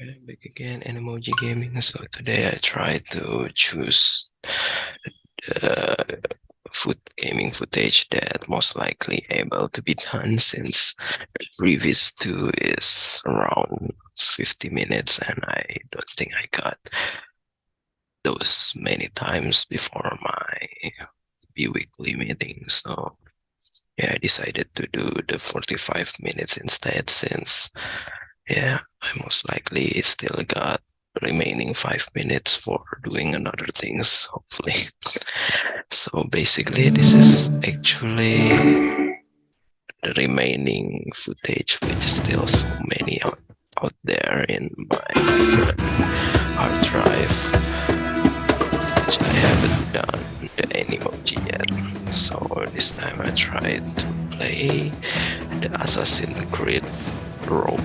Back again, Animoji Gaming. So today I tried to choose gaming footage that most likely able to be done, since the previous two is around 50 minutes and I don't think I got those many times before my bi-weekly meeting. So yeah, I decided to do the 45 minutes instead, since yeah, I most likely still got remaining 5 minutes for doing another things, hopefully. So basically, this is actually the remaining footage, which is still so many out there in my different hard drive, which I haven't done the Animoji yet. So this time I tried to play the Assassin's Creed Rogue,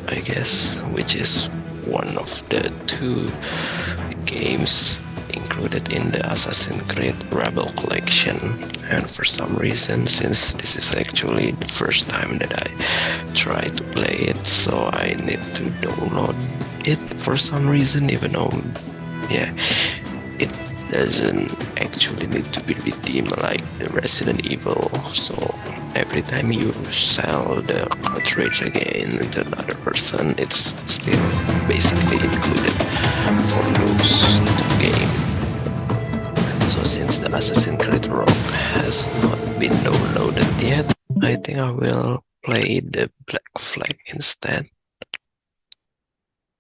I guess, which is one of the two games included in the Assassin's Creed Rebel collection. And for some reason, since this is actually the first time that I try to play it, so I need to download it for some reason, even though yeah, it doesn't actually need to be redeemed like the Resident Evil. So every time you sell the cartridge again to another person, it's still basically included for those game. So since the Assassin's Creed Rogue has not been downloaded yet, I think I will play the Black Flag instead,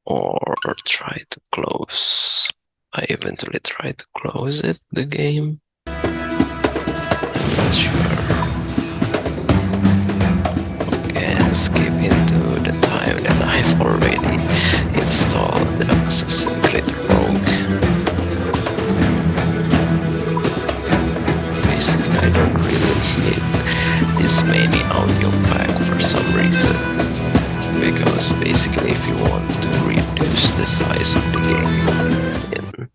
or try to close. I eventually try to close it, the game. I'm not sure. Skip into the time that I've already installed the Assassin's Creed Rogue. Basically, I don't really need this many audio pack for some reason, because basically if you want to reduce the size of the game in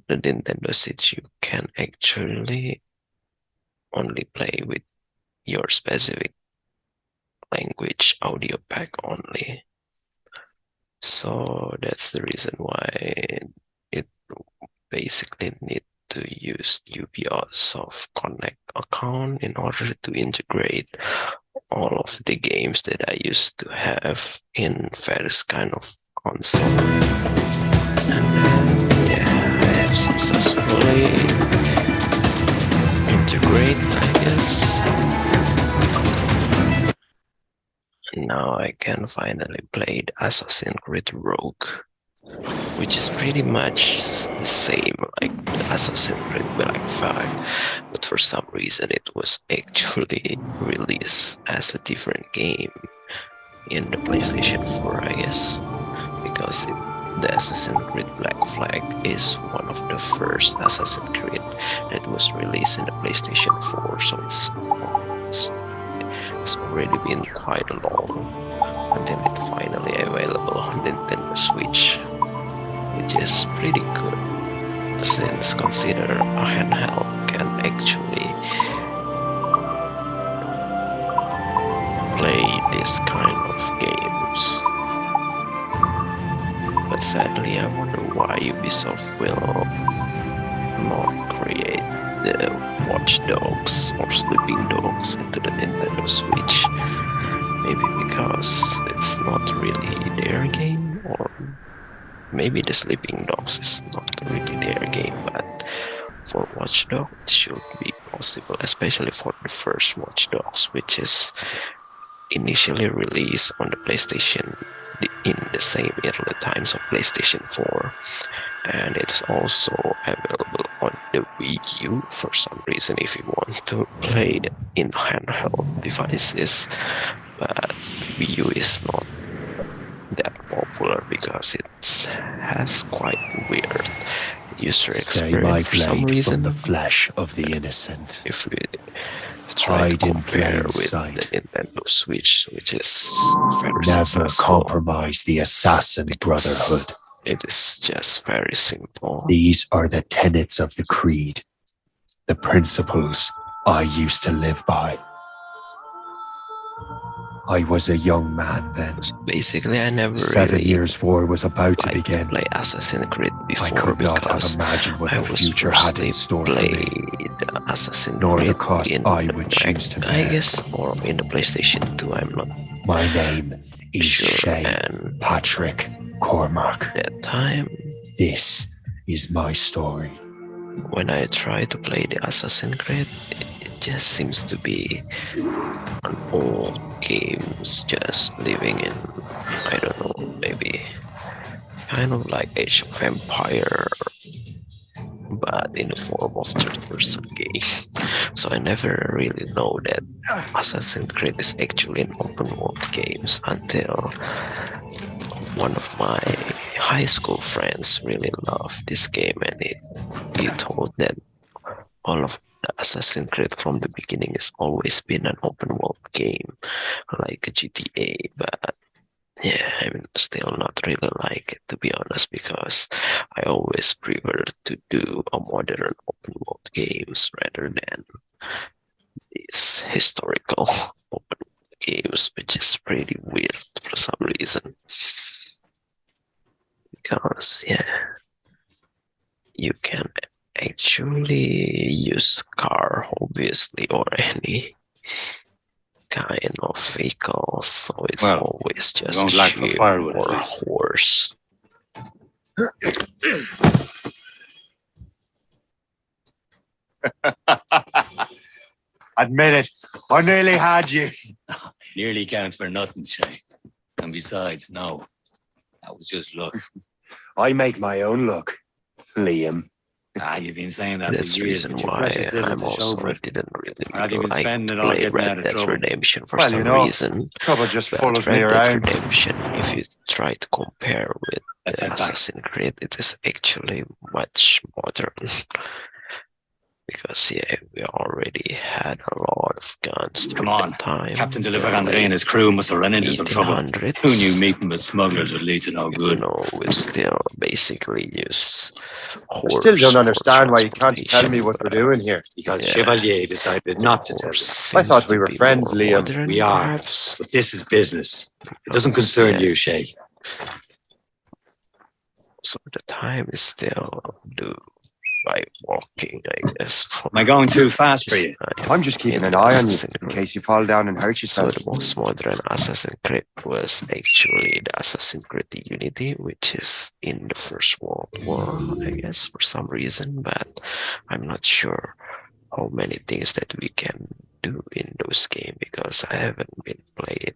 the Nintendo Switch, you can actually only play with your specific language audio pack only. So that's the reason why it basically need to use Ubisoft Connect account in order to integrate all of the games that I used to have in various kind of console. And then yeah, I have successfully integrate, I guess. Now I can finally play the Assassin's Creed Rogue, which is pretty much the same like the Assassin's Creed Black Flag, but for some reason it was actually released as a different game in the PlayStation 4, I guess, because the Assassin's Creed Black Flag is one of the first Assassin's Creed that was released in the PlayStation 4, so it's already been quite long until it's finally available on Nintendo Switch, which is pretty good, since consider a handheld can actually play this kind of games. But sadly, I wonder why Ubisoft will not create the Watch Dogs or Sleeping Dogs into the Nintendo Switch. Maybe because it's not really their game, or maybe the Sleeping Dogs is not really their game, but for Watch Dogs it should be possible, especially for the first Watch Dogs, which is initially released on the PlayStation in the same early times of PlayStation 4, and it's also available on the Wii U for some reason if you want to play it in handheld devices. But Wii U is not that popular because it has quite weird user experience for some reason. From the flesh of the innocent. If we try to compare with the Nintendo Switch, which is very Never compromise the Assassin Brotherhood. It is just very simple. These are the tenets of the creed, the principles I used to live by. I was a young man then. So basically, I never 7 really years war was about to liked to begin. play Assassin's Creed before I could not have because imagined what I the was future had mostly in store for me, played Assassin's nor the Creed cost in I the would Mac, choose to I bear. guess, or in the PlayStation 2. I'm not My name is sure. Shay And Patrick Cormac. that time, This is my story. when I try to play the Assassin's Creed, it just seems to be an old games just living in, I don't know, maybe kind of like Age of Empire, but in the form of third-person game. So I never really know that Assassin's Creed is actually an open-world games until one of my high school friends really loved this game, and he told that all of the Assassin's Creed from the beginning has always been an open world game, like a GTA, but yeah, I'm still not really like it, to be honest, because I always prefer to do a modern open world games rather than these historical open world games, which is pretty weird for some reason. Because yeah, you can actually use car, obviously, or any kind of vehicle, so it's always just a ship or a horse. Admit it, I nearly had you. Nearly counts for nothing, Shay. And besides, no, that was just luck. I make my own luck, Liam. You've been saying that That's for the years, reason but you're why precious little I'm to show for also it. didn't Or really have you been like spending it all play getting out Red of Dead trouble? Redemption for Well, some you know, reason. Trouble just But follows me Red Dead around. Redemption, if you try to compare with Let's the head back. Assassin's Creed, it is actually much modern. Because yeah, we already had a lot of guns Come during on, that time. Captain Deliver Andre and his crew must have run into some trouble. 1800s. Who knew meeting with smugglers would lead to no You good? know, we still basically use horse. I still don't for understand why you can't tell me transportation, what we're but doing here. Because yeah, Chevalier decided not to tell horse you. I thought seems we to were be friends, more Liam. modern, We are. perhaps. But this is business. It doesn't concern you, Shay. So the time is still due by walking, I guess. Am I going too fast for you? I'm just keeping an eye on you in case you fall down and hurt So yourself. the most modern Assassin's Creed was actually the Assassin's Creed Unity, which is in the First World War, I guess, for some reason, but I'm not sure how many things that we can do in those games because I haven't been played.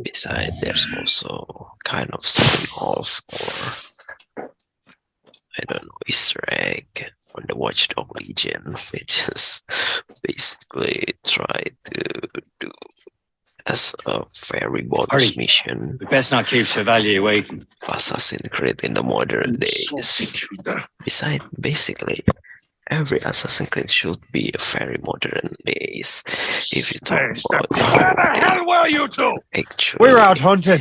Besides, there's also kind of spin-off or I don't know, Easter egg on the Watchdog Legion, which is basically try to do as a very bonus Hurry. mission We best not keep Chevalier waiting. Assassin's Creed in the modern days. Besides, basically, every Assassin's Creed should be a very modern days. If you talk about Where the hell were you two? actually, We're out hunting.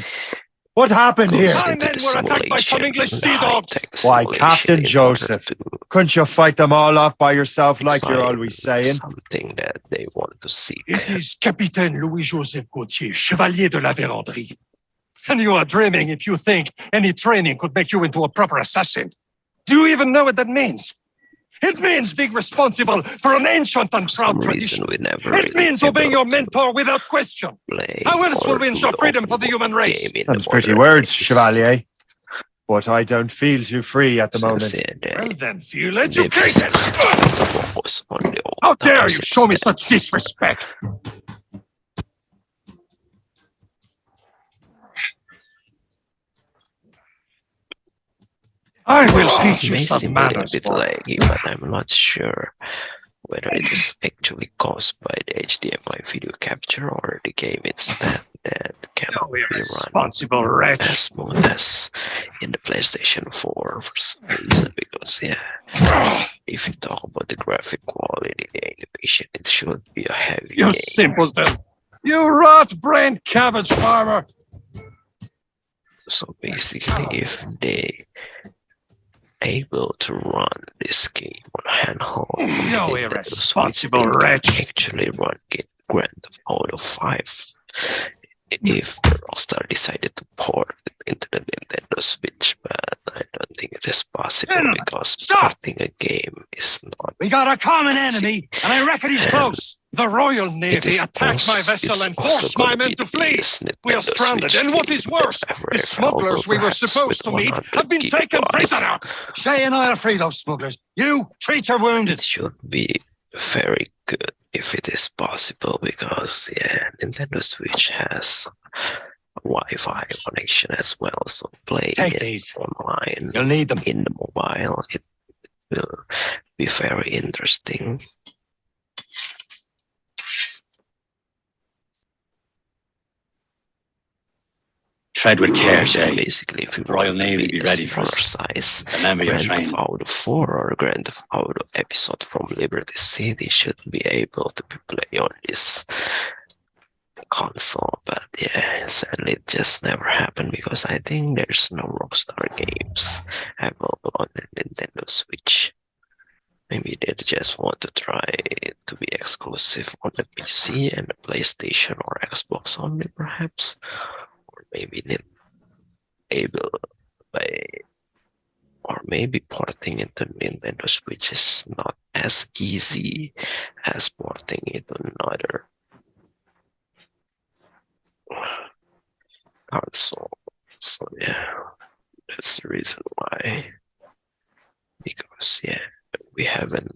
What happened here? goes My into men the were attacked by some simulation, English the sea dogs. high-tech Why, simulation Captain in order Joseph, to couldn't you fight them all off by yourself like you're find always saying? something that they want to seek. It is Capitaine Louis-Joseph Gauthier, Chevalier de la Vérendrye. And you are dreaming if you think any training could make you into a proper assassin. Do you even know what that means? It means being responsible for an ancient and For some proud reason, tradition. we never It really means obeying able your to mentor without question. play How else will or we ensure do the freedom for open the human world race? game in the That's pretty modern words, days. Chevalier. But I don't feel too free at the So, moment. yeah, they- Well then, feel they educated. basically focus on the old How dare times you show me instead. such disrespect? I will teach It you may some seem a little manners, bit boy. laggy, but I'm not sure whether it is actually caused by the HDMI video capture or the game itself that cannot You be run irresponsible wretch. as smooth as in the PlayStation 4 for some reason. Because yeah, if you talk about the graphic quality, the animation, it should be a heavy You game. simpleton. You rot-brained cabbage farmer! So basically, if they able to run this game on handheld, You Nintendo Switch, irresponsible it can wretch! actually run Grand Theft Auto 5 if the Rockstar decided to port it into the Nintendo Switch, but I don't think it is possible because Stop! porting a game is not. We got a common enemy, and I reckon he's close. The Royal Navy attacked my vessel and forced my men to flee. We are stranded, and what is worse, the smugglers we were supposed to meet have been taken prisoner. Shay and I will free those smugglers. You treat your wounded. It should be very good if it is possible because Nintendo Switch has a Wi-Fi connection as well, so playing it online You'll need them. in the mobile, it will be very interesting. Tread with care, Shay. Basically, if you Royal want to Navy be be ready smaller for us. size, Remember your Grand training. Theft Auto 4 or Grand Theft Auto episode from Liberty City should be able to be played on this console, but sadly it just never happened because I think there's no Rockstar games available on the Nintendo Switch. Maybe they just want to try to be exclusive on the PC and the PlayStation or Xbox only, perhaps, or maybe able by, or maybe porting it to Nintendo Switch is not as easy as porting it to another console. So that's the reason why. Because we haven't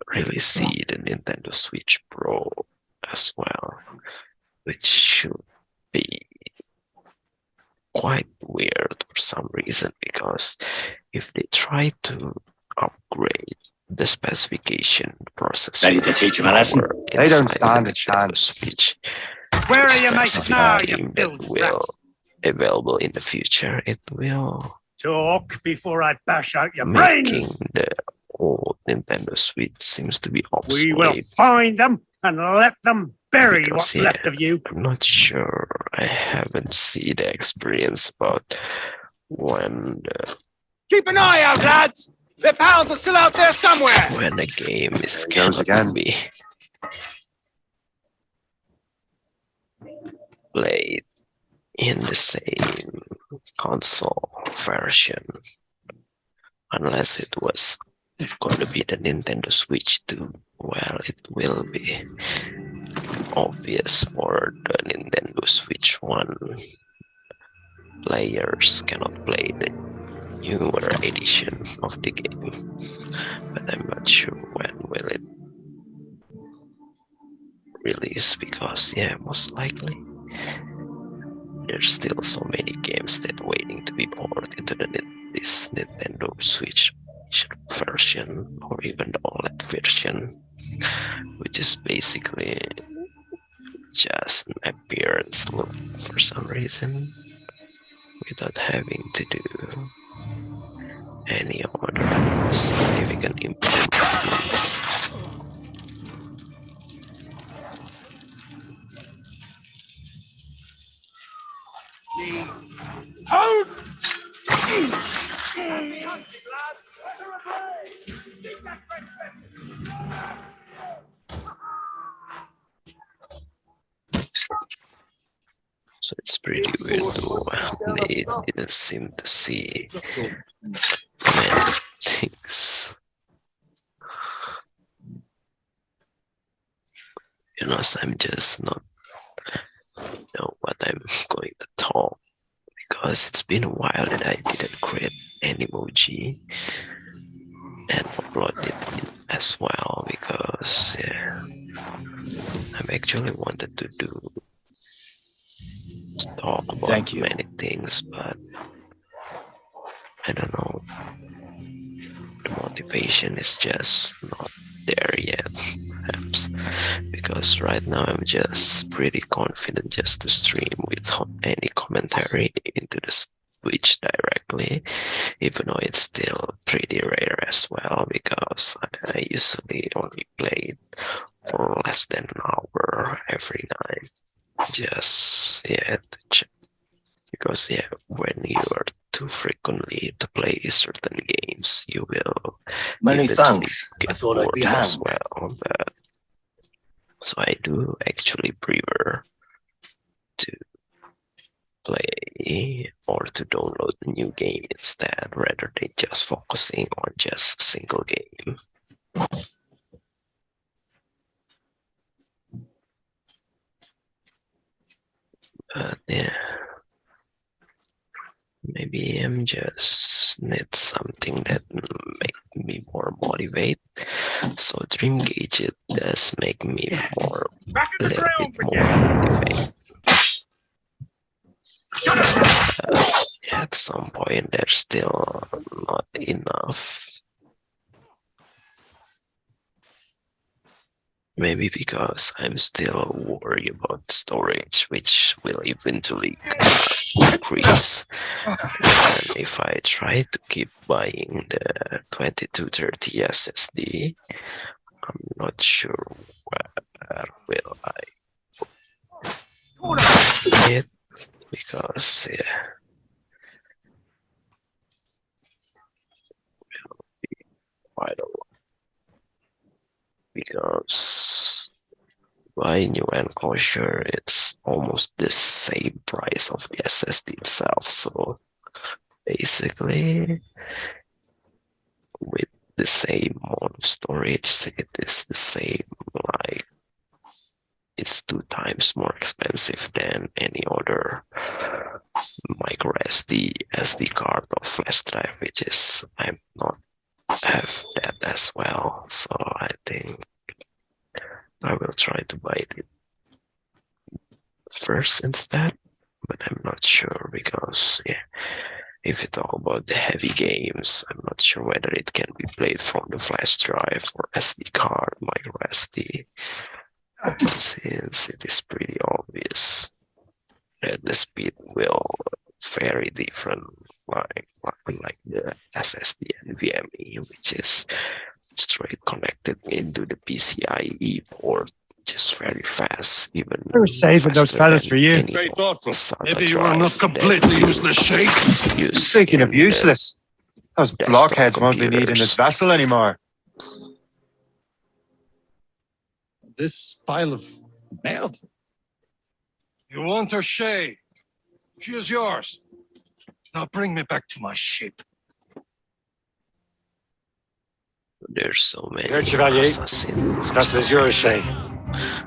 really seen the Nintendo Switch Pro as well, which should be quite weird for some reason, because if they try to upgrade the specification processor, Ready to teach 'em a lesson? They don't inside stand the a Nintendo chance. Switch, Where the are your mates now, you specification that bilge will rat? available in the future, it will Talk before I bash out your making brains. the old Nintendo Switch seems to be obsolete. We will find them and let them bury Because, what's left of you. I'm not sure. I haven't seen the experience about when Keep an eye out, lads. The pals are still out there somewhere. when a game is There he goes cannot again. be played in the same console version, unless it was going to be the Nintendo Switch 2. Well, it will be obvious for the Nintendo Switch 1 players cannot play the newer edition of the game, but I'm not sure when will it release, because most likely there's still so many games that waiting to be ported into this Nintendo Switch version, or even the OLED version, which is basically just an appearance look for some reason, without having to do any other significant improvements. Hold! So it's pretty weird though. They didn't seem to see many things. So I'm just not know what I'm going to talk, because it's been a while that I didn't create Animoji and upload it in as well, because I'm actually wanted to talk about Thank you. many things, but I don't know, the motivation is just not there yet, perhaps, because right now I'm just pretty confident just to stream without any commentary into the Switch directly, even though it's still pretty rare as well, because I usually only play it for less than an hour every night. Just to check. Because when you are too frequently to play certain games, you will Many eventually thanks. I get thought I'd be bored as hanged. well. But so I do actually prefer to play or to download a new game instead, rather than just focusing on just a single game. But yeah, maybe I'm just need something that make me more motivate. So Dream Gauge it does make me more a little bit more motivated. At some point, there's still not enough. Maybe because I'm still worried about storage, which will eventually increase. And if I try to keep buying the 2230 SSD, I'm not sure where will I put it, because quite a lot. Because by new enclosure, it's almost the same price of the SSD itself. So basically, with the same amount of storage, it is the same, like it's 2 times more expensive than any other micro SD card or flash drive, which is I'm not have that as well. So I think I will try to buy it first instead, but I'm not sure because if you talk about the heavy games, I'm not sure whether it can be played from the flash drive or SD card, micro SD, since it is pretty obvious that the speed will vary different, like the SSD and NVMe, which is straight connected into the PCIe port, just very fast, even I was saving those faster fellas than for you. any Very thoughtful. SATA Maybe you are drive not that completely you useless, Sheikh. use Speaking of in the useless, those desktop blockheads won't be needing this computers. vessel anymore. This pile of mail? You want her, Shay? She is yours. Now bring me back to my ship. There's so many Here, Chevalier. assassins. That's as yours, Shay.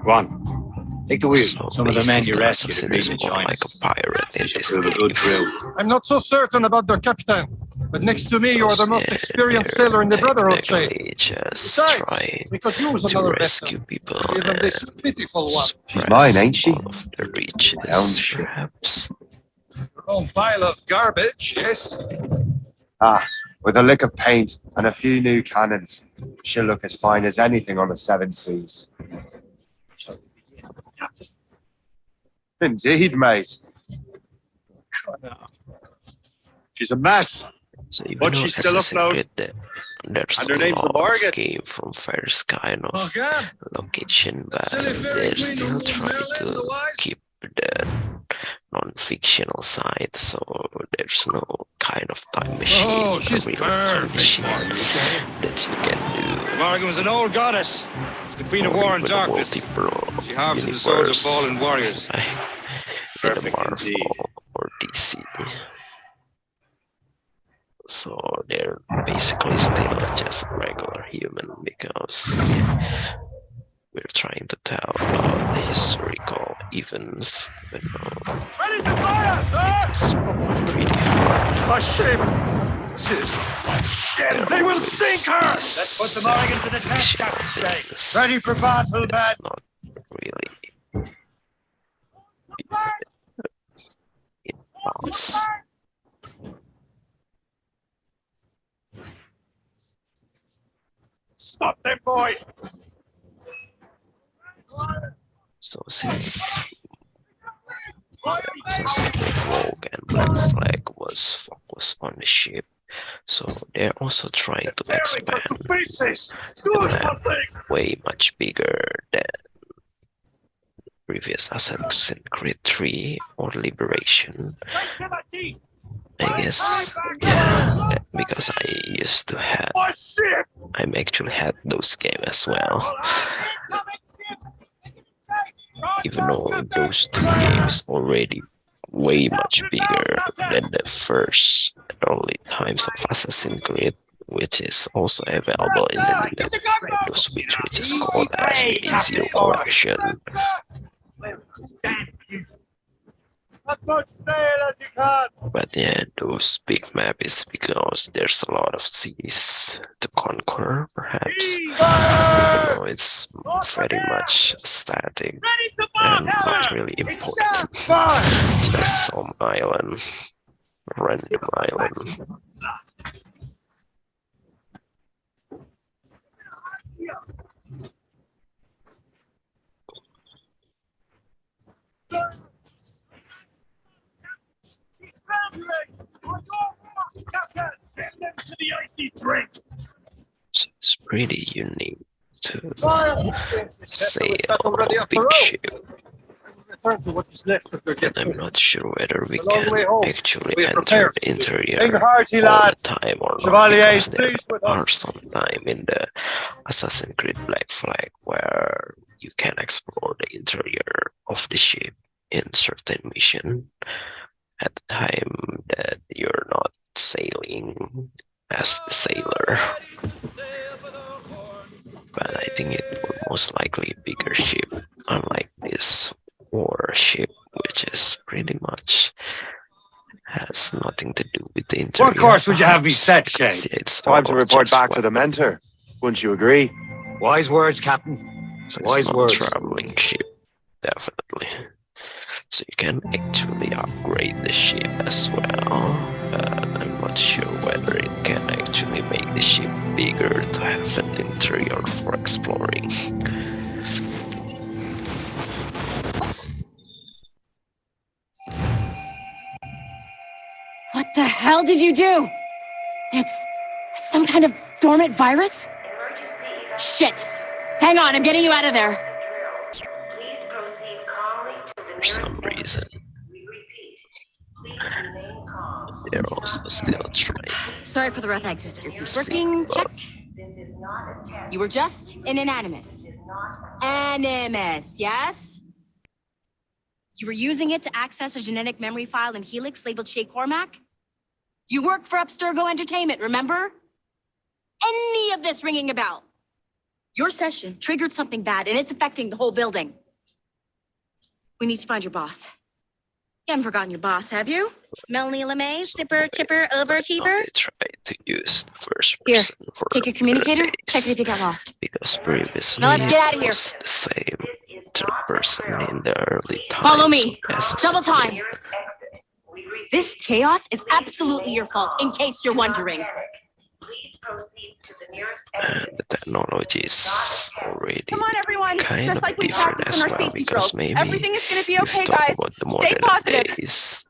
Go on. Take the wheel. So Some of the men you basically, rescued assassin agreed is to more join like us. a pirate in They should this prove a good game. crew. I'm not so certain about their captain, but next to me, you are the most experienced they're sailor in the Brotherhood, Shay. technically just Besides, trying we could use to another rescue vessel. people Even this and pitiful one. She's suppress mine, ain't she? all of the riches, My own ship. perhaps. Your own pile of garbage, yes? Ah, with a lick of paint and a few new cannons, she'll look as fine as anything on the 7 seas. Indeed, mate. She's a mess. So even But though she's still Assassin's afloat. Creed, there's And a her name's the lot Morgan. of game from various kind of Morgan? location, but silly fairy they're queen still who trying Merlin the to Wise? keep the non-fictional side, so there's no kind of time machine, Oh, a she's real time perfect machine for you, Shay. that you can do. Morgan was an old goddess. The queen of or war and even a darkness. multiple She harvested the souls of universe, fallen warriors. like in a Perfect Marvel indeed. or DC. So they're basically still just a regular human, because we're trying to tell about the historical events, Ready to fire, sir! it's pretty hard. My ship! She's a ship! There They will always sink her! is Let's put the Morgan to the test, fictional Captain Shay. things. Ready for battle, It's man. not really in balance. Stop them, boy! So since Assassin's Creed Rogue and Black Flag was focused on the ship, so they're also trying to expand pieces! the map way much bigger than previous Assassin's Creed 3 or Liberation. I guess, yeah, because I actually had those games as well. Even though those two games already way much bigger than the first and only times of Assassin's Creed, which is also available in the Nintendo Switch, which is called as the A0 Collection. As much sail as you can. But yeah, those big map is because there's a lot of seas to conquer, perhaps, even though it's very much static and not really important. Just some island, random island. So it's pretty unique to sail a big ship. And I'm not sure whether we can actually enter the interior all the time or not, because there are some time in the Assassin's Creed Black Flag where you can explore the interior of the ship in certain mission at the time that you're not sailing as the sailor. But I think it will most likely a bigger ship, unlike this warship, which is pretty much has nothing to do with the interior. What course would you have me set, Shay? It's Time to all report just back to the weapon. mentor. Wouldn't you agree? Wise words, Captain. So it's Wise not words. a traveling ship, definitely. So you can actually upgrade the ship as well, but I'm not sure whether it can actually make the ship bigger to have an interior for exploring. What the hell did you do? It's some kind of dormant virus? Shit. Hang on, I'm getting you out of there. For some reason, they're also still trying. Sorry for the rough exit. Your keys working, check. You were just in an Animus. Animus, yes? You were using it to access a genetic memory file in Helix labeled Shay Cormac? You work for Abstergo Entertainment, remember? Any of this ringing a bell? Your session triggered something bad, and it's affecting the whole building. We need to find your boss. You haven't forgotten your boss, have you? Melanie LeMay, Zipper, Chipper, Overachiever? They tried to use the first Here, person for take your communicator, days, check it if you got lost. because previously Now let's get out of it here. was the same third person in the early times. Follow me. of Assassin's Double time. Creed. This chaos is absolutely your fault, in case you're wondering. And the technology is already Come on, everyone. kind Just of like we different practiced as in our well, safety because drills. maybe Everything is going to be if okay, you talk guys. about the Stay modern positive. days,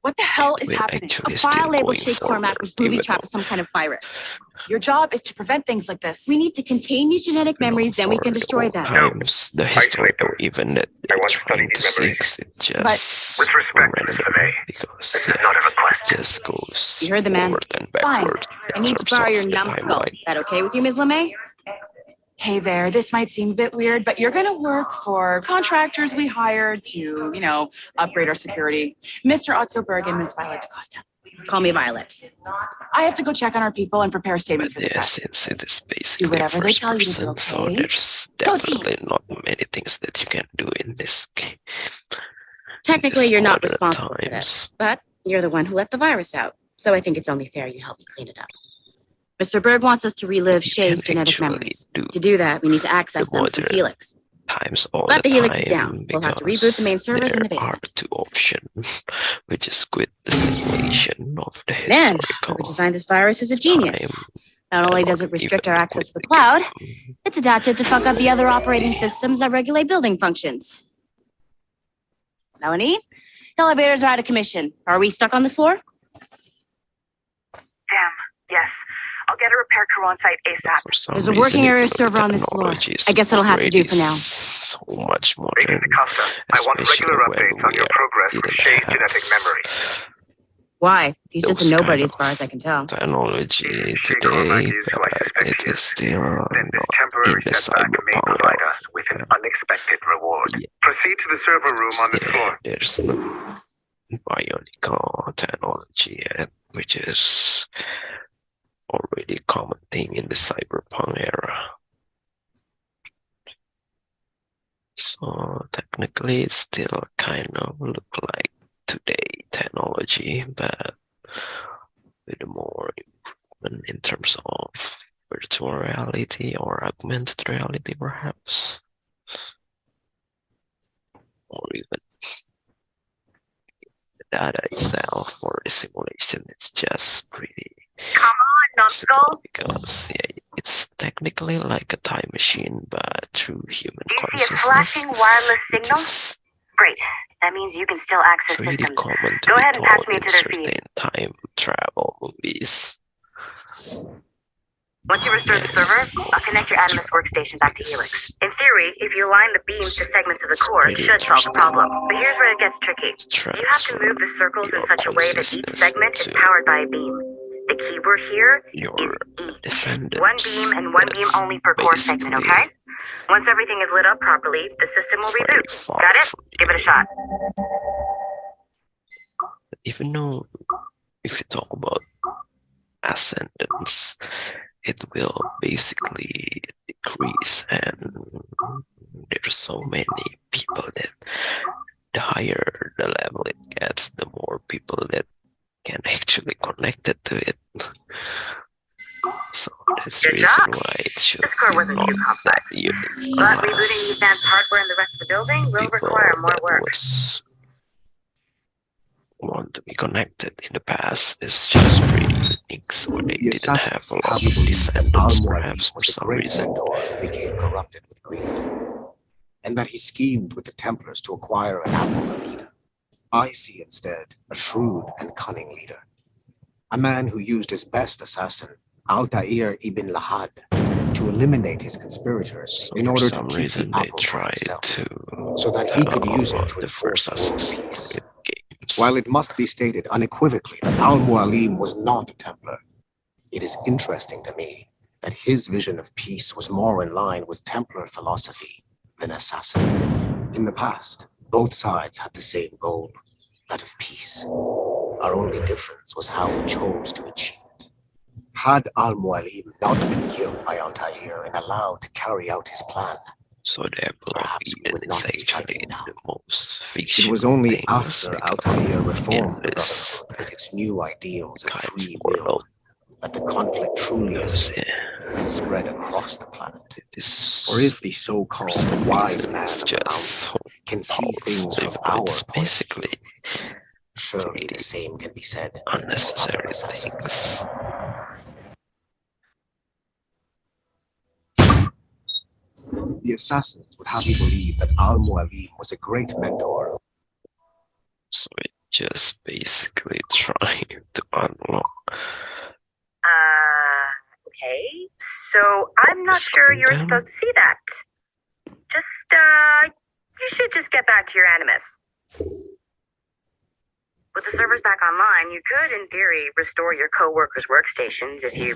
What the hell is we're happening? actually A still file labeled going Shay Cormac forward, was booby even trapped with some kind of virus. Your job is to prevent things like this. We need to contain these genetic though memories, then we for can the destroy old them. times, the historical event that I they're want to study trying to these memories. fix, it But just with respect, Mrs. random, LeMay, because this is yeah, not a request. it just goes You heard the man. forward and Fine. backward I in need to terms borrow of your the numbskull. timeline. That okay with you, Ms. LeMay? Hey there, this might seem a bit weird, but you're going to work for contractors we hired to, upgrade our security. Mr. Otto Berg and Ms. Violet DaCosta. Call me Violet. I have to go check on our people and prepare a statement But for the yeah, press. since it is basically whatever they first tell you to do, person, so okay? there's Go team. definitely not many things that you can do in this game. Technically, you're not Modern responsible for this, but you're the one who let the virus out. So I think it's only fair you help me clean it up. Mr. Berg wants us to relive You Shay's can genetic actually memories. do To do that, we need to access the them through modern Helix. times all But the Helix is time, down. We'll have to because reboot the main servers in the there are basement. two options, which is quit the simulation of the Man, historical whoever designed this virus is a genius. time, Not only or does it restrict even our access to quit the cloud, game. it's adapted to fuck up the other operating systems that regulate building functions. Melanie, the elevators are out of commission. Are we stuck on this floor? Damn, yes. I'll get a repair crew on site ASAP. For some There's a reason, working area the server on this floor. technology is I guess it'll have to do for now. already so much Agent modern, DaCosta, I want especially regular when updates on we your progress with didn't Shay's have genetic memory. Why? He's just a those nobody kind as far as I can tell. technology If Shay Cormac today, is who I but suspect it he is is, still then this not in temporary the setback may cyberpunk provide era. us with an unexpected reward. Yeah. Proceed to the server room on this floor. There's no bionic technology yet, which is already a common thing in the cyberpunk era. So technically, it still kind of look like today technology, but with more improvement in terms of virtual reality or augmented reality, perhaps, or even the data itself for the simulation. It's just pretty Come on, simple numbskull. because it's technically like a time machine, but through human Do you see a consciousness. flashing wireless It signal? is Great. That means you can still access 3D systems. common to Go be ahead and patch told me in into their feed. certain time travel movies. Once you restore the server, I'll connect your Animus workstation back to Helix. In theory, if you align the beams to segments of the core, it should solve the problem. But here's where it gets tricky. You have to move the circles in such a way that each segment is powered by a beam. The keyword here Your is each. descendants. One beam and one beam That's only per core segment, okay? Once everything is lit up properly, the system will very reboot. far Got it? from Give it a shot. Even though if you talk about ascendance, it will basically decrease, and there's so many people that the higher the level it gets, the more people that can actually connect it to it. So that's the Good reason job. why it should This core be wasn't not too that complex. unique. But rebooting the advanced hardware in the rest of the building will require more that work. was want to be connected in the past is just pretty unique, so they The didn't have assassins a would lot have you of believe that descendants, Al-Mualim perhaps for was a some great reason. mentor who became corrupted with greed, and that he schemed with the Templars to acquire an apple of Eden. I see instead a shrewd and cunning leader, a man who used his best assassin, Altair ibn Lahad, to eliminate his conspirators So in for order to some keep reason the they apple for tried himself, to so that he could use it to the first enforce world Assassin's peace. Creed games. While it must be stated unequivocally that Al-Mualim was not a Templar, it is interesting to me that his vision of peace was more in line with Templar philosophy than assassin. In the past, both sides had the same goal, that of peace. Our only difference was how we chose to achieve it. Had Al-Mualim not been killed by Altair and allowed to carry out his plan, So the Apple of perhaps we Eden would is not be actually fighting now. the most it fictional was only things after Altair reformed the this Brotherhood with its new ideals of kind of free will world. that the conflict truly Because, escalated and spread across the planet. this For if the for so-called some wise reason man it's of the just mountain so can see powerful, things from even our though it's point of view, basically surely the same can be said for other unnecessary assassins. things. The assassins would have you believe that Al-Mualim was a great mentor. So it just basically trying to unlock Okay. So I'm not sure you're Screen supposed to see that. You should just get back to your Animus. With the servers back online, you could, in theory, restore your co-workers' workstations if you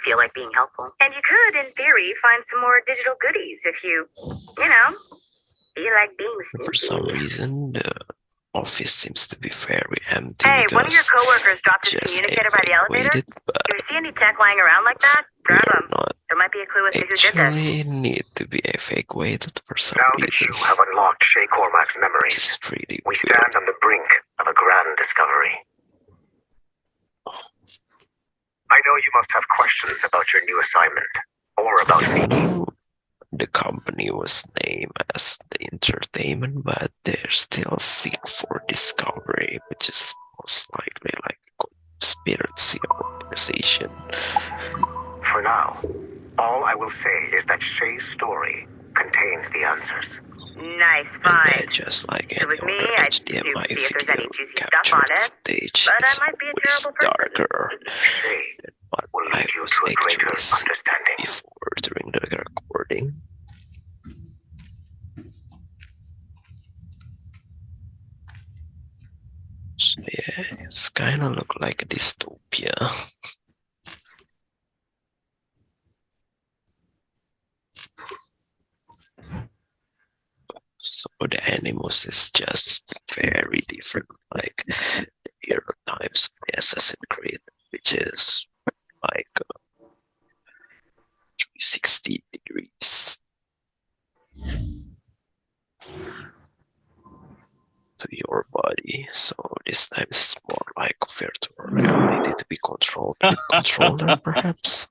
feel like being helpful. And you could, in theory, find some more digital goodies if you feel like being for some sneaky. reason the office seems to be very empty Hey, one of your because co-workers dropped his just communicator by the elevator. evacuated, but If you see any tech lying around like that, we grab are them. not There might be a clue as to who did this. actually need to be evacuated for some Now that reason. you have unlocked Shay Cormac's memories, It's pretty we weird. stand on the brink of a grand discovery. I know you must have questions about your new assignment, or about me. The company was named as the Entertainment, but they're still seek for discovery, which is most likely like a conspiracy organization. For now, all I will say is that Shay's story contains the answers. Nice And they're find. just like If it was any me, other I'd snoop, HDMI see if there's video any juicy stuff capture on it. footage. But I It's might be a always terrible person. darker Shay, what will I lead you was to a greater actually seeing understanding. before during the recording. So yeah, it's kind of look like a dystopia. So the animals is just very different, like the hero types of the Assassin's Creed, which is like 360 degrees to your body. So this time it's more like virtual reality to be controlled with controller, perhaps.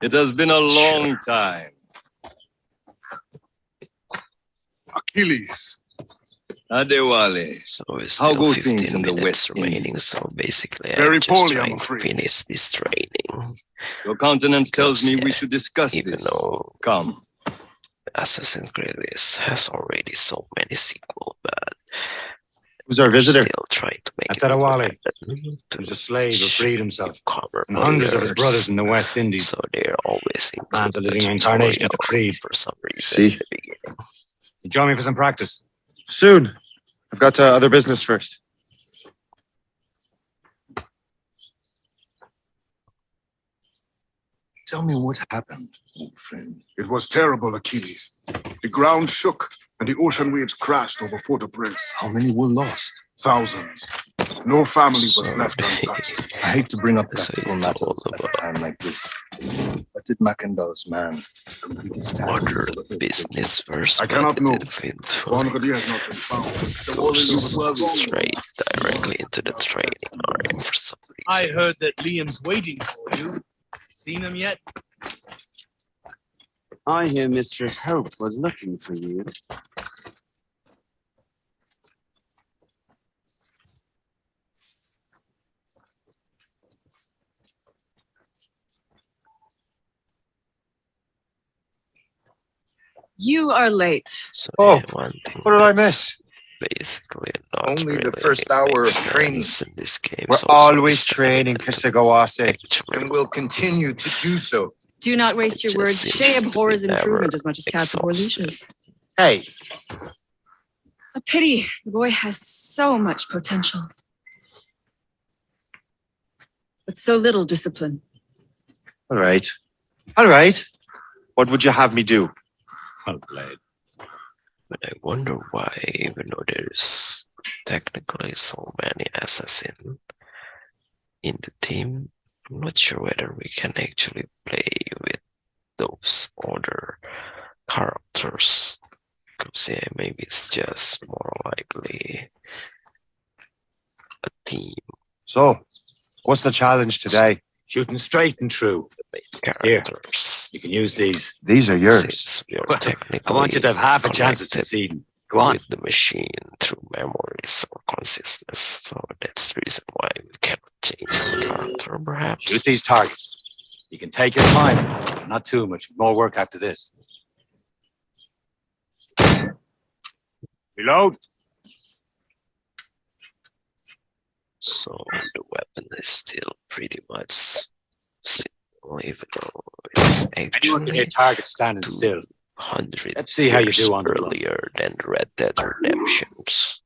It has been a long time. Achilles. Adewale. So it's How still go 15 things in the minutes West remaining. Indies? So basically, Very I'm just poorly, I'm trying to afraid. finish this training. Your countenance tells Because, me we yeah, should discuss even this. though Come. Assassin's Creed has already so many sequels, but Who's our we're visitor? still trying to make That's it Adewale. happen He was a slave who freed himself. cover And hundreds of his players. brothers in the West Indies. So they're always Man's a included living incarnation of the creed. for some reason See? in the beginning. You join me for some practice. Soon. I've got other business first. Tell me what happened, old friend. It was terrible, Achilles. The ground shook and the ocean waves crashed over Port-au-Prince. How many were lost? Thousands. No family was left untouched. I hate to bring up So practical it's all matters at a about time like this. But did Macandal's man complete his task? Order the business first, I cannot but know. it didn't fit to Vendredi has not been found. The go war in Yugoslavia. straight directly into the training area for some I reason. heard that Liam's waiting for you. Seen him yet? I hear Mistress Hope was looking for you. You are late. So Oh, yeah, one thing what did I that's miss? basically not Only the really first hour makes of training. sense in this game. We're So some always stuff training, that Kisagawase. actually And will continue to do so. Do not waste It your just words. seems Shay to be abhors never improvement as much as cats abhor exhausted. leashes. Hey, A pity. The boy has so much potential. But so little discipline. all right. All right. What would you have me do? Well played. But I wonder why, even though there's technically so many assassins in the team, I'm not sure whether we can actually play with those other characters. Because yeah, maybe it's just more likely a team, So, what's the challenge today? Shooting straight and true. the main characters. You can use these. These are yours. Since we are Well, technically I want you to have half a chance of connected succeeding. Go on. with the machine through memories or consciousness. So that's the reason why we cannot change the character, perhaps. Shoot these targets. You can take your time. Not too much. More work after this. Reload. So the weapon is still pretty much simple, even though it's Anyone can actually hit targets standing still. 100 Let's see how you years do on the run. earlier than the Red Dead Redemptions.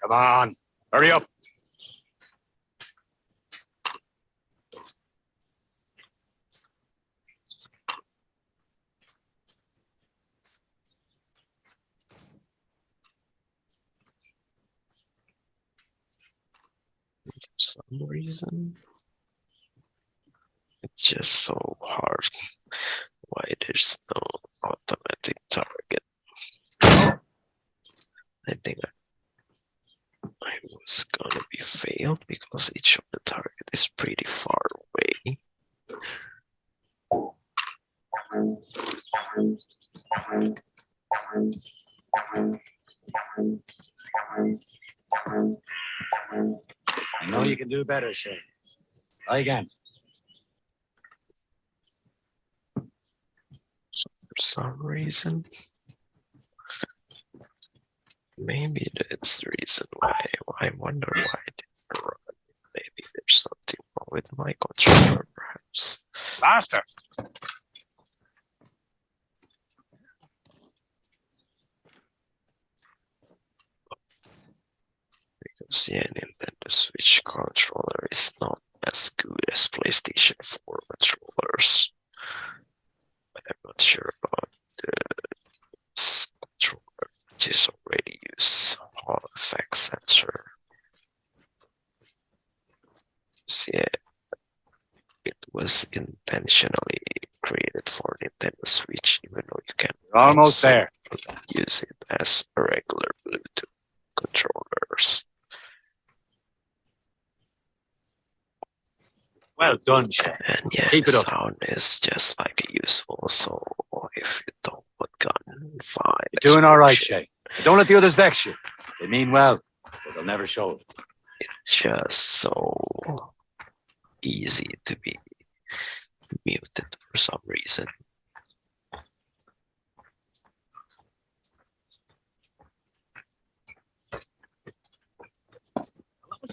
Come on. Hurry up. For some reason, it's just so hard. Why there's no automatic target? I think I was gonna be failed because each of the target is pretty far away. I know you can do better, Shay. Try again. for some reason. Maybe that's the reason why. I wonder why it didn't run. Maybe there's something wrong with my controller, perhaps. Faster. Because yeah, Nintendo Switch controller is not as good as PlayStation 4 controllers. But I'm not sure about the controller, which is already use Hall effect sensor. So yeah, it was intentionally created for Nintendo Switch, even though you can Almost there. use it as a regular Bluetooth controllers. Well done, Shay. And yeah, Keep the it up. sound is just like useful. So if you don't put gun 5, You're doing all right, Shay. Don't let the others vex you. They mean well, but they'll never show it. it's just so easy to be muted for some reason.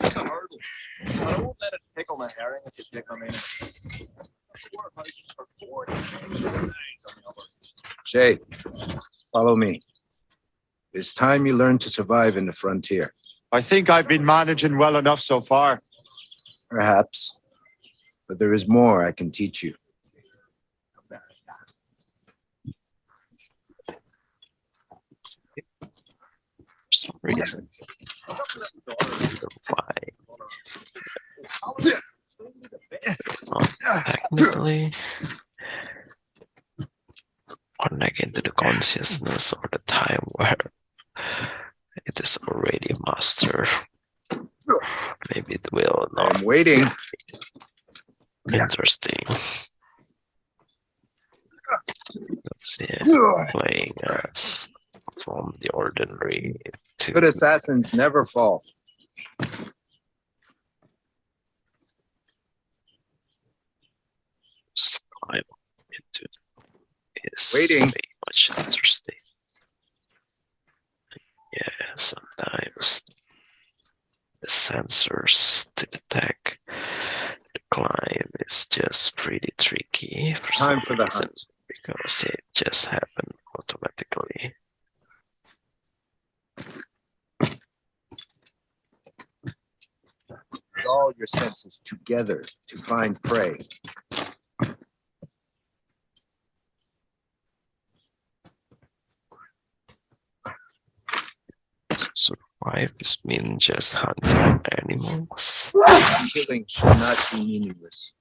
Just a hurdle. I won't let it tickle my herring if you pick them in. Shay, follow me. It's time you learn to survive in the frontier. I think I've been managing well enough so far. Perhaps. But there is more I can teach you. For some reason. Why? Not technically connect into the consciousness or the time where it is already master. Maybe it will not. I'm waiting. Interesting. Let's see. Playing as from the ordinary to Good assassins never fall. style into is Waiting. very much interesting. Yeah, sometimes the sensors to detect the climb is just pretty tricky for Time some for the reason, hunt. because it just happened automatically. Put all your senses together to find prey. Survive is mean just hunting animals. Killing should not be meaningless.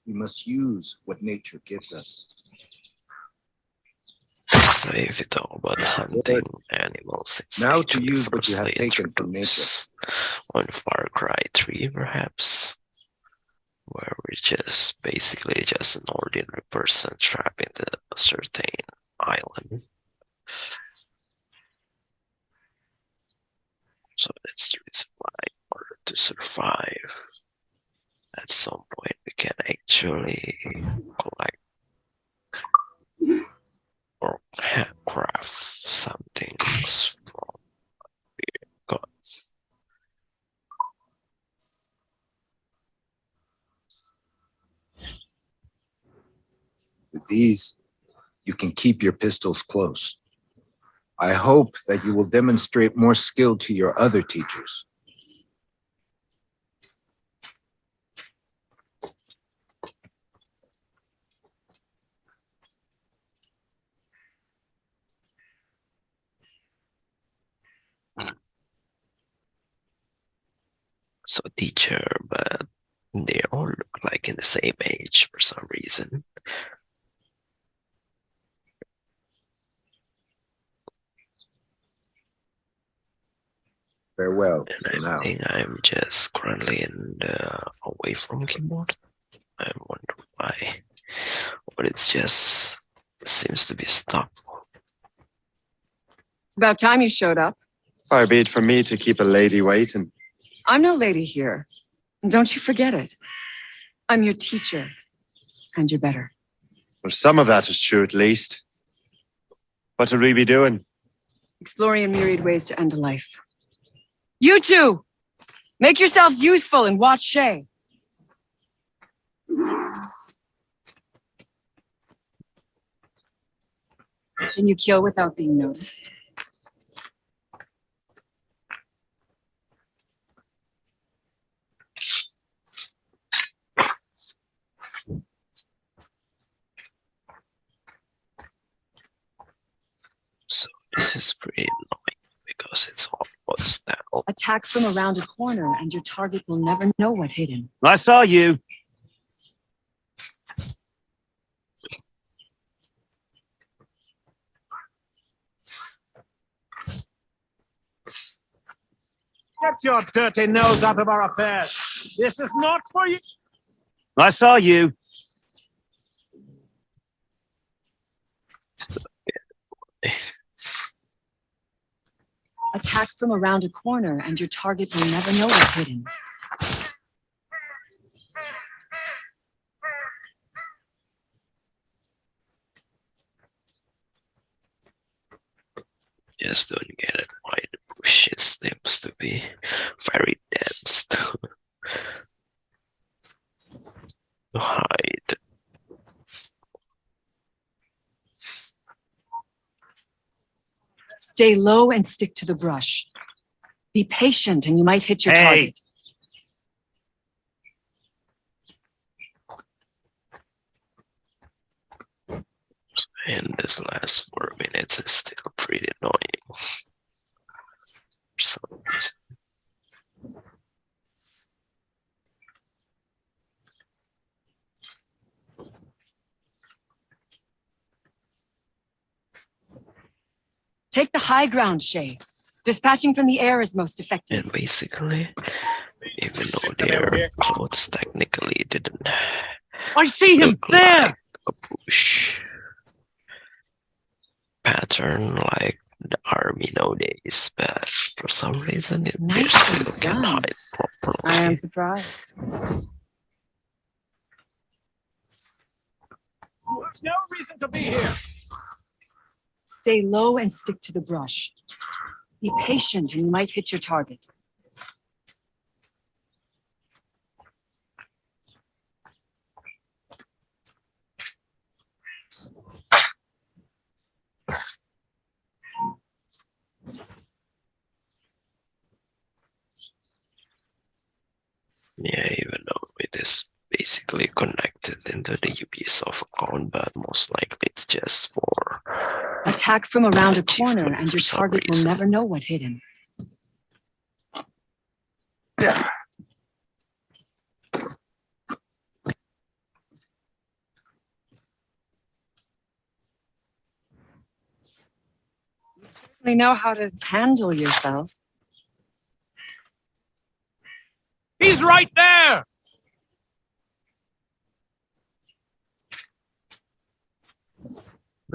We must use what nature gives us. So if you talk about hunting animals, it's Now to actually use what you have firstly taken from nature. introduced on Far Cry 3, perhaps, where we're just basically just an ordinary person trapped in a certain island. So that's the reason why, in order to survive, at some point we can actually collect or craft some things from weird gods. With these, you can keep your pistols close. I hope that you will demonstrate more skill to your other teachers. So teacher, but they all look like in the same age for some reason. Farewell. And I think I'm just currently in the away from keyboard. I wonder why. But it's just seems to be stuck. It's about time you showed up. Far be it from me to keep a lady waiting. I'm no lady here. And don't you forget it. I'm your teacher. And you're better. Well, some of that is true at least. What would we be doing? Exploring a myriad ways to end a life. You two! Make yourselves useful and watch Shay. Can you kill without being noticed? So this is pretty annoying because it's all about stealth. Attack from around a corner and your target will never know what hit him. I saw you. Get your dirty nose out of our affairs. This is not for you. I saw you. Attack from around a corner and your target will never know what hit him. Just don't get it why the bush seems to be very dense to hide. Stay low and stick to the brush. Be patient and you might hit your target. And this last 4 minutes is still pretty annoying. For some reason. Take the high ground, Shay. Dispatching from the air is most effective. And basically, even though their clothes technically didn't I see him look there. like a bush pattern like the army nowadays, but for some reason it still can hide properly. I am surprised. There's no reason to be here. Stay low and stick to the brush. Be patient and you might hit your target. Yeah, even though it is basically connected into the Ubisoft account, but most likely it's just for Attack from around a corner and your target will reason. never know what hit him. Yeah. You know how to handle yourself. He's right there.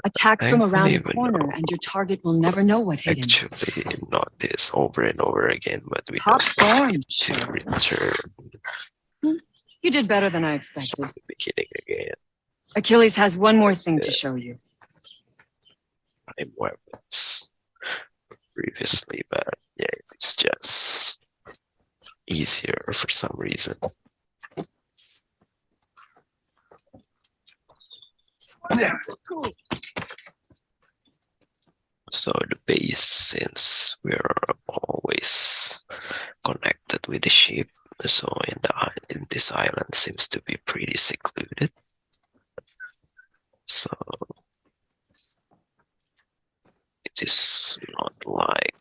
Attack from around a Thankfully, corner and your target will never know what hit him. actually not this over and over again, but we Top just form. need to return You did better than I expected. from the beginning again. Achilles has one more thing to show you. Time weapons previously, but yeah, it's just easier for some reason. Yeah. Cool. So the base, since we're always connected with the ship, so in this island seems to be pretty secluded. So it is not like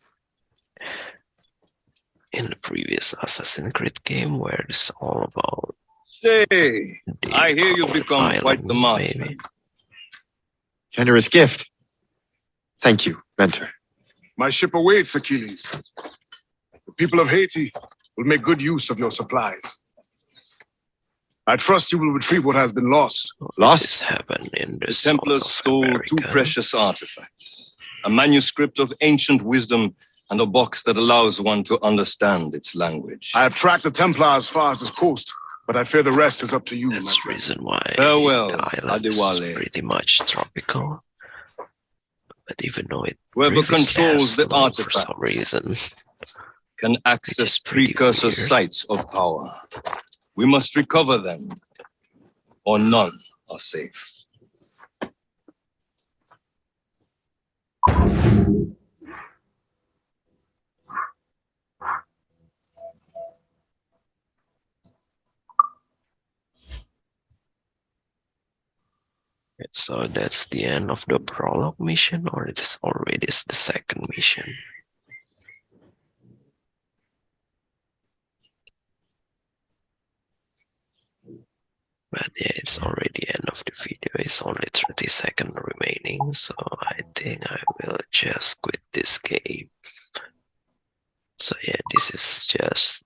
in the previous Assassin's Creed game where it's all about. Say, I hear you've become quite the marksman. Maybe. Generous gift. Thank you, mentor. My ship awaits, Achilles. The people of Haiti will make good use of your supplies. I trust you will retrieve what has been lost. This happened in The Templars stole two precious artifacts, a manuscript of ancient wisdom and a box that allows one to understand its language. I have tracked the Templar as far as this coast, but I fear the rest is up to you. That's the reason why Farewell, the island is Adewale. pretty much tropical. But even though it Whoever previously controls has the load for some artifacts reason, can access precursor weird. sites of power. We must recover them, or none are safe. so that's the end of the prologue mission, or it's already the second mission? But yeah, it's already end of the video. It's only 30 seconds remaining, so I think I will just quit this game. So yeah, this is just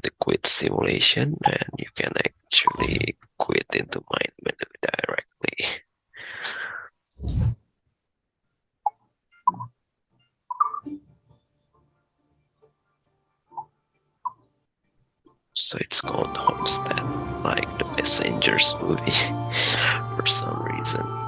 the quit simulation, and you can actually quit into mind menu directly. So it's called Homestead, like the Passengers movie for some reason.